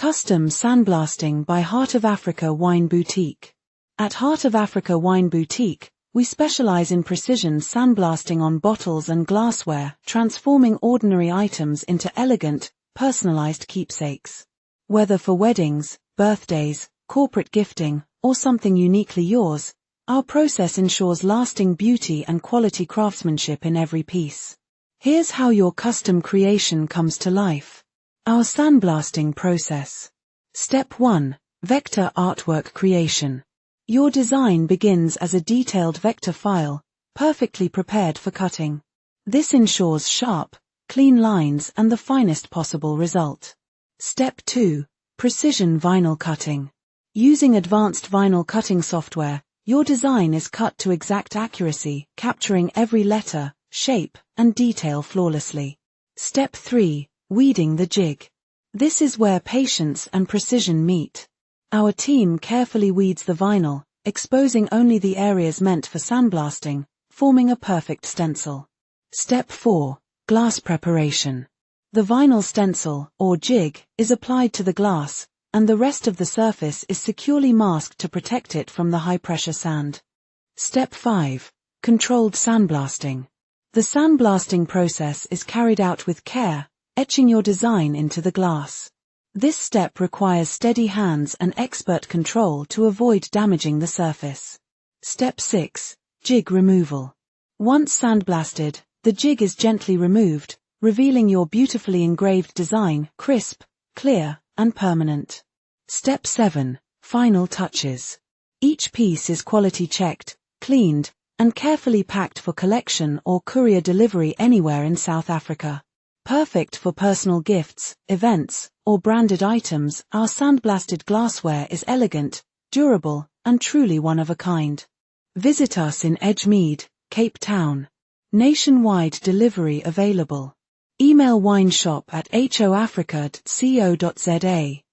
Custom Sandblasting by Hart of Africa Wine Boutique. At Hart of Africa Wine Boutique, we specialize in precision sandblasting on bottles and glassware, transforming ordinary items into elegant, personalized keepsakes. Whether for weddings, birthdays, corporate gifting, or something uniquely yours, our process ensures lasting beauty and quality craftsmanship in every piece. Here's how your custom creation comes to life. Our sandblasting process. Step 1. Vector artwork creation. Your design begins as a detailed vector file, perfectly prepared for cutting. This ensures sharp, clean lines and the finest possible result. Step 2. Precision vinyl cutting. Using advanced vinyl cutting software, your design is cut to exact accuracy, capturing every letter, shape, and detail flawlessly. Step 3. Weeding the jig. This is where patience and precision meet. Our team carefully weeds the vinyl, exposing only the areas meant for sandblasting, forming a perfect stencil. Step 4. Glass preparation. The vinyl stencil, or jig, is applied to the glass, and the rest of the surface is securely masked to protect it from the high-pressure sand. Step 5. Controlled sandblasting. The sandblasting process is carried out with care, etching your design into the glass. This step requires steady hands and expert control to avoid damaging the surface. Step 6. Jig removal. Once sandblasted, the jig is gently removed, revealing your beautifully engraved design, crisp, clear, and permanent. Step 7. Final touches. Each piece is quality checked, cleaned, and carefully packed for collection or courier delivery anywhere in South Africa. Perfect for personal gifts, events, or branded items, our sandblasted glassware is elegant, durable, and truly one of a kind. Visit us in Edgemead, Cape Town. Nationwide delivery available. Email wineshop@hoafrica.co.za.